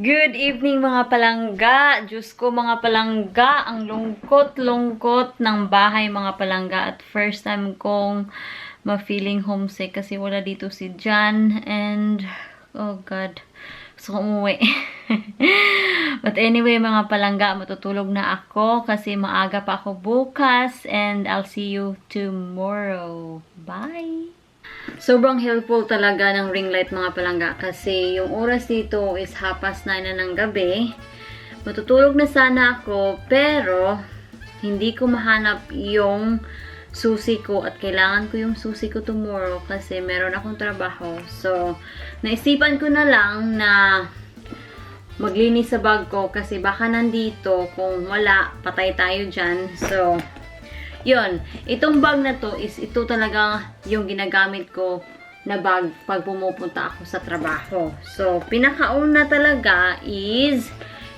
Good evening mga palangga. Diyos ko mga palangga, ang lungkot-lungkot ng bahay mga palangga. At first time kong ma-feeling homesick kasi wala dito si Jan. And, oh God, gusto ko umuwi. But anyway mga palangga, matutulog na ako kasi maaga pa ako bukas. And I'll see you tomorrow. Bye! Sobrang helpful talaga ng ring light mga palangga kasi yung oras dito is 9:30 na ng gabi. Matutulog na sana ako pero hindi ko mahanap yung susi ko at kailangan ko yung susi ko tomorrow kasi meron akong trabaho. So, naisipan ko na lang na maglinis sa bag ko kasi baka nandito, kung wala, patay tayo dyan. So, yun, itong bag na to is ito talaga yung ginagamit ko na bag pag pumupunta ako sa trabaho. So, pinakauna talaga is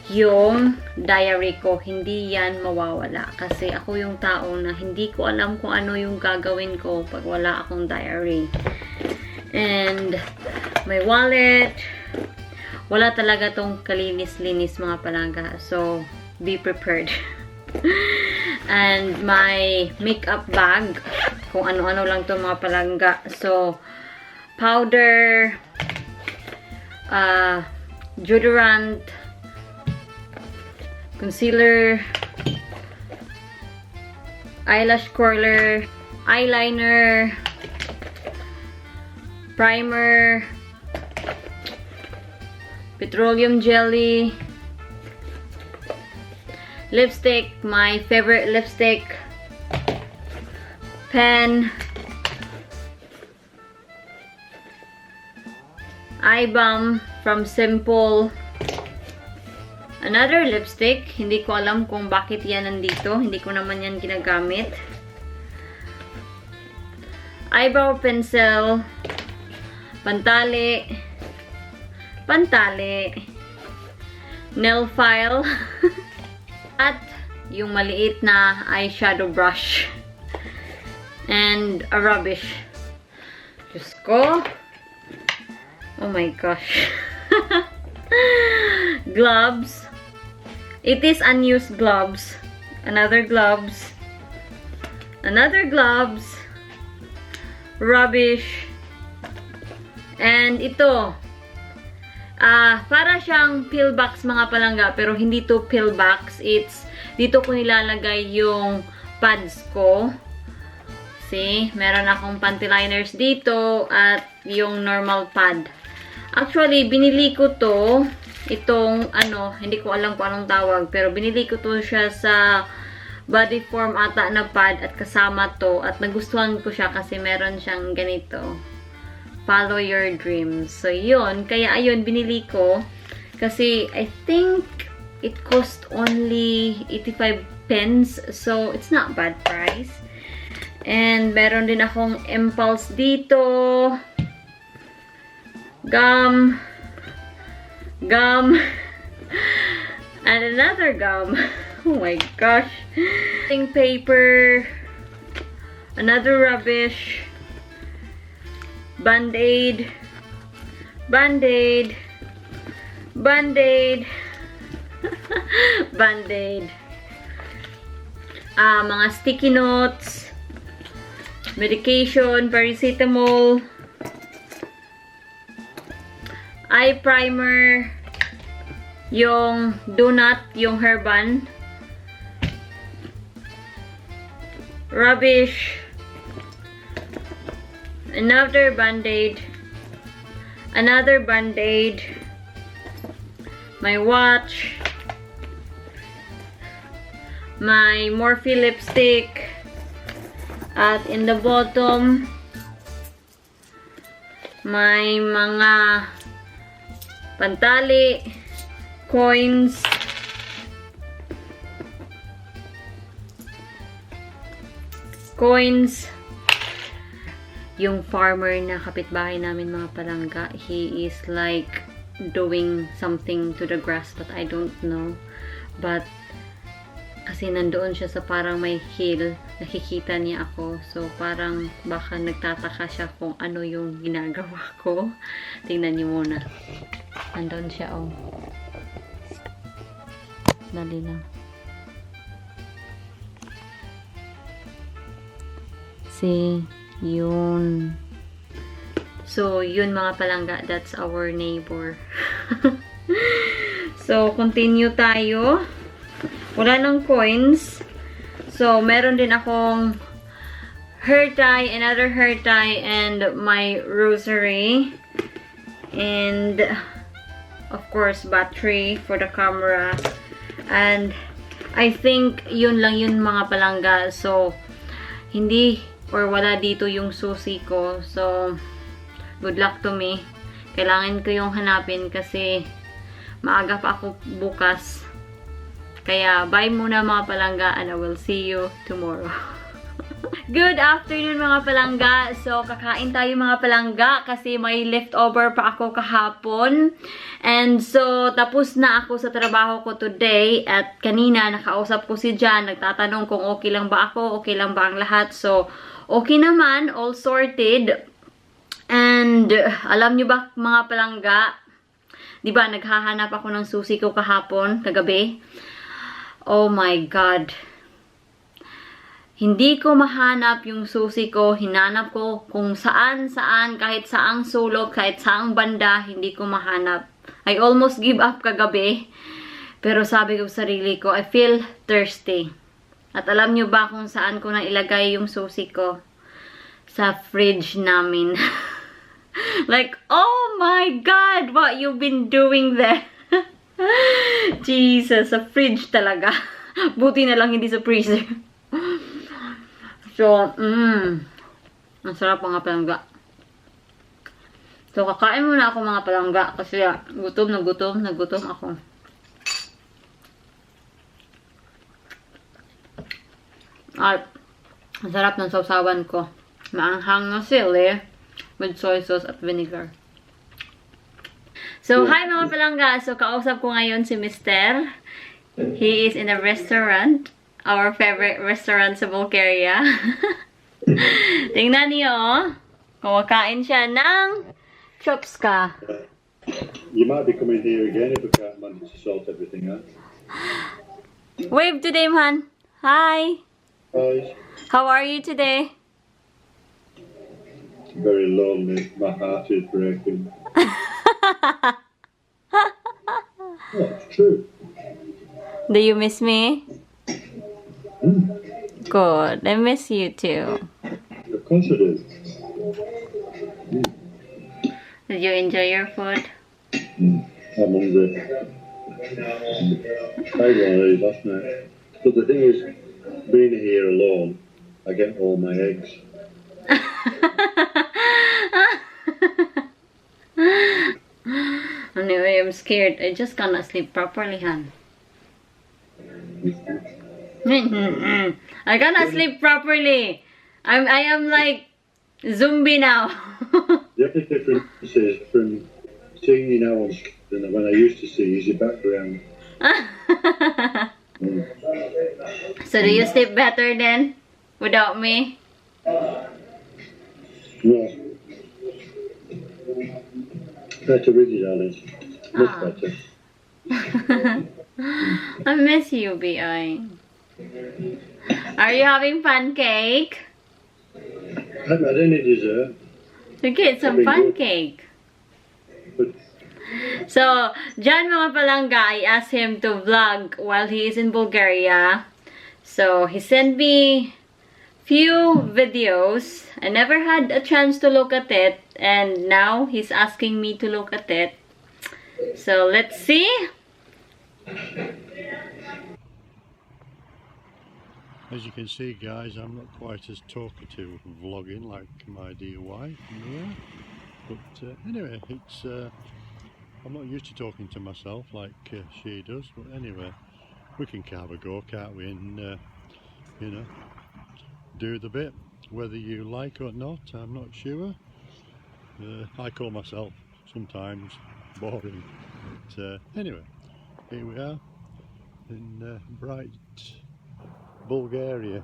yung diary ko. Hindi yan mawawala. Kasi ako yung tao na hindi ko alam kung ano yung gagawin ko pag wala akong diary. And, my wallet. Wala talaga tong kalinis-linis mga palangga. So, be prepared. And my makeup bag, kung ano-ano lang to mga palangga. So, powder, deodorant, concealer, eyelash curler, eyeliner, primer, petroleum jelly, lipstick, my favorite lipstick, pen, eye balm from Simple, another lipstick, hindi ko alam kung bakit yan nandito, hindi ko naman yan ginagamit, eyebrow pencil, pantali, nail file, at yung maliit na eyeshadow brush. And a rubbish. Diyos ko. Oh my gosh. Gloves. It is unused gloves. Another gloves. Another gloves. Rubbish. And ito. Para siyang pillbox mga palangga, pero hindi to pillbox. It's, dito ko nilalagay yung pads ko. See, meron akong panty liners dito at yung normal pad. Actually, binili ko to, itong hindi ko alam kung anong tawag, pero binili ko to siya sa body form ata na pad at kasama to. At nagustuhan ko siya kasi meron siyang ganito. Follow your dreams. So, yun. Kaya, ayun, binili ko. Kasi, I think, it cost only 85 pence. So, it's not bad price. And, meron din akong impulse dito. Gum. And another gum. Oh my gosh. Paper. Another rubbish. Band-aid, Band-aid, Band-aid, Band-aid, mga sticky notes, medication, paracetamol, eye primer, yung donut, yung herban, rubbish, another band-aid, another band-aid, my watch, my Morphe lipstick, at in the bottom, my mga pantali, coins, yung farmer na kapitbahay namin mga palangga, he is like doing something to the grass but I don't know. But kasi nandoon siya sa parang may hill, nakikita niya ako. So parang baka nagtataka siya kung ano yung ginagawa ko. Tingnan niyo muna. Nandoon siya, oh. Dali lang. See, yun. So, yun mga palangga, that's our neighbor. So, continue tayo. Wala nang coins. So, meron din akong hair tie, another hair tie, and my rosary. And, of course, battery for the camera. And, I think, yun lang yun mga palangga. So, hindi or wala dito yung susi ko. So, good luck to me. Kailangan ko yung hanapin kasi maaga pa ako bukas. Kaya, bye muna mga palangga and I will see you tomorrow. Good afternoon mga palangga. So, kakain tayo mga palangga kasi may leftover pa ako kahapon. And so, tapos na ako sa trabaho ko today. At kanina, nakausap ko si Jan. Nagtatanong kung okay lang ba ako, okay lang ba ang lahat. So, okay naman, all sorted. And, alam nyo ba mga palangga, di ba, naghahanap ako ng susi ko kahapon, kagabi. Oh my God. Hindi ko mahanap yung susi ko. Hinanap ko kung saan-saan, kahit saang sulok, kahit saang banda, hindi ko mahanap. I almost give up kagabi. Pero sabi ko sa sarili ko, I feel thirsty. At alam nyo ba kung saan ko na ilagay yung susi ko? Sa fridge namin. Like, oh my God, what you've been doing there? Jesus, sa fridge talaga. Buti na lang hindi sa freezer. So, ang sarap mga palangga. So, kakain muna ako mga palangga kasi gutom na gutom ako. At, ang sarap ng sausawan ko. Maanghang na sili with soy sauce at vinegar. So, hi mga palangga. So, kausap ko ngayon si Mr. He is in a restaurant. Our favorite restaurant sa Bulgaria. Tingnan niyo, oh. Kumakain siya ng chopska. You might be coming here again if we can't manage to sort everything out. Wave today, man. Hi. Guys, How are you today? very lonely. My heart is breaking. Oh, it's true. Do you miss me? Good. I miss you too. Of course I do. Did you enjoy your food? I'm hungry. I had one of these last night. But the thing is, being here alone, I get all my eggs. Anyway, I'm scared. I just cannot sleep properly, Han. I cannot sleep properly. I am like zombie now. The only difference is from seeing you now on screen and when I used to see is your background. So do you sleep better then without me? Yeah. Better with you, darling. Much better. I miss you, B.I. Are you having pancake? I haven't had any dessert. Okay, some pancake. But So, Jan mga palangga, I asked him to vlog while he is in Bulgaria. So, he sent me few videos. I never had a chance to look at it. And now, he's asking me to look at it. So, let's see. as you can see, guys, I'm not quite as talkative vlogging like my dear wife, Mia. But anyway, it's I'm not used to talking to myself like she does. But anyway, we can have a go, can't we? And you know, do the bit, whether you like or not. I'm not sure. I call myself sometimes boring. But anyway, here we are in bright Bulgaria.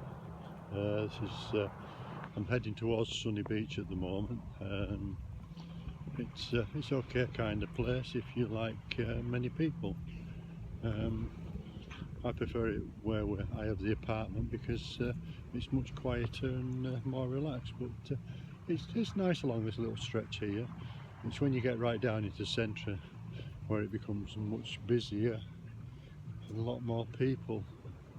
This is I'm heading towards Sunny Beach at the moment. It's okay kind of place if you like many people. I prefer it where I have the apartment because it's much quieter and more relaxed. But it's nice along this little stretch here. It's when you get right down into the centre where it becomes much busier and a lot more people.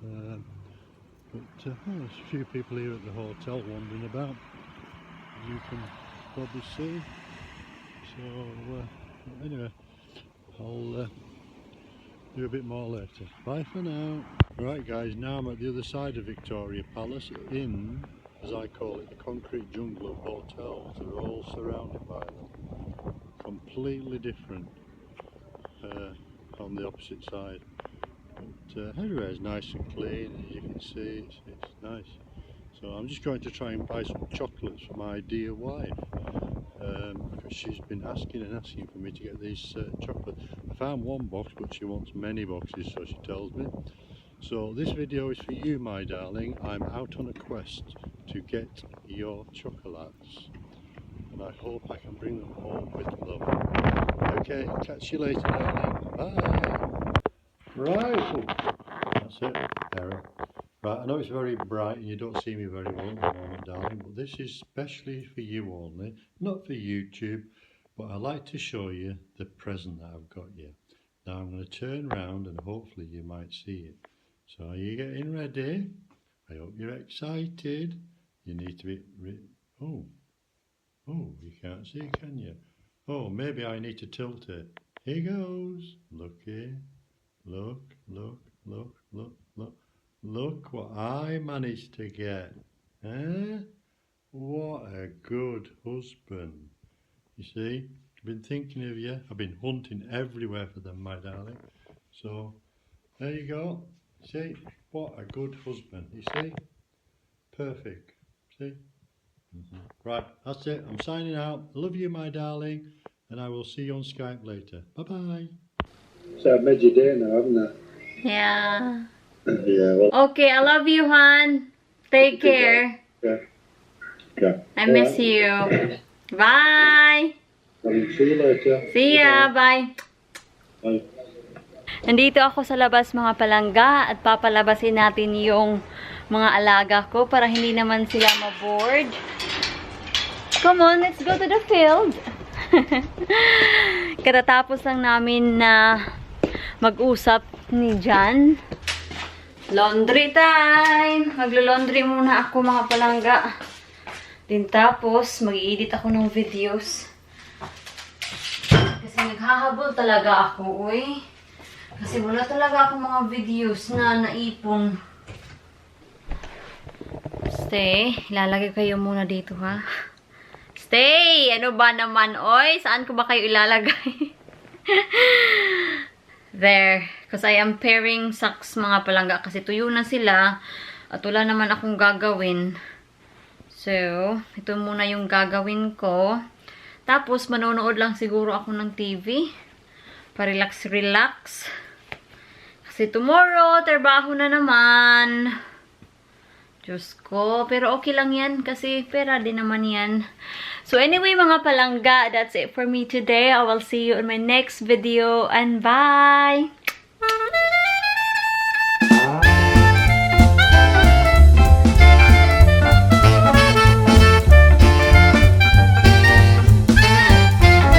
But there's a few people here at the hotel wandering about, as you can probably see. So anyway, I'll do a bit more later. Bye for now. Right guys, now I'm at the other side of Victoria Palace in, as I call it, the concrete jungle of hotels. They're all surrounded by them. Completely different on the opposite side. But everywhere is nice and clean, as you can see, it's nice. So I'm just going to try and buy some chocolates for my dear wife. Because she's been asking for me to get these chocolates. I found one box, but she wants many boxes, so she tells me. So this video is for you, my darling. I'm out on a quest to get your chocolates, and I hope I can bring them home with love. Okay, catch you later, darling. Bye. Right, oh, that's it, error. Right, I know it's very bright and you don't see me very well at the moment, darling, but this is specially for you only, not for YouTube, but I like to show you the present that I've got you. Now I'm going to turn around and hopefully you might see it. So are you getting ready? I hope you're excited. You need to be... Oh, you can't see, can you? Oh, maybe I need to tilt it. Here goes. Look here. Look. Look what I managed to get. Eh? What a good husband. You see, I've been thinking of you. I've been hunting everywhere for them, my darling. So, there you go. See, what a good husband. You see? Perfect. See? Right, that's it. I'm signing out. Love you, my darling. And I will see you on Skype later. Bye-bye. So I've made your day now, haven't I? Yeah. Yeah, well. Okay, I love you, hon. Take care. Yeah. I miss you. Bye. See you later. See ya. Bye. Bye. Nandito ako sa labas, mga palangga, at papalabasin natin yung mga alaga ko para hindi naman sila ma-bored. Come on, let's go to the field. Katatapos lang namin na mag-usap ni Jan. Laundry time! Maglo-laundry muna ako, mga palangga. Din tapos, mag-i-edit ako ng videos. Kasi naghahabol talaga ako, uy. Kasi wala talaga akong mga videos na naipon. Stay. Ilalagay kayo muna dito, ha? Stay! Ano ba naman, oy? Saan ko ba kayo ilalagay? There. Because I am pairing socks, mga palangga. Kasi tuyo na sila. At wala naman akong gagawin. So, ito muna yung gagawin ko. Tapos, manonood lang siguro ako ng TV. Pa-relax. Kasi tomorrow, trabaho na naman. Diyos ko. Pero okay lang yan. Kasi pera din naman yan. So anyway, mga palangga, that's it for me today. I will see you in my next video. And bye!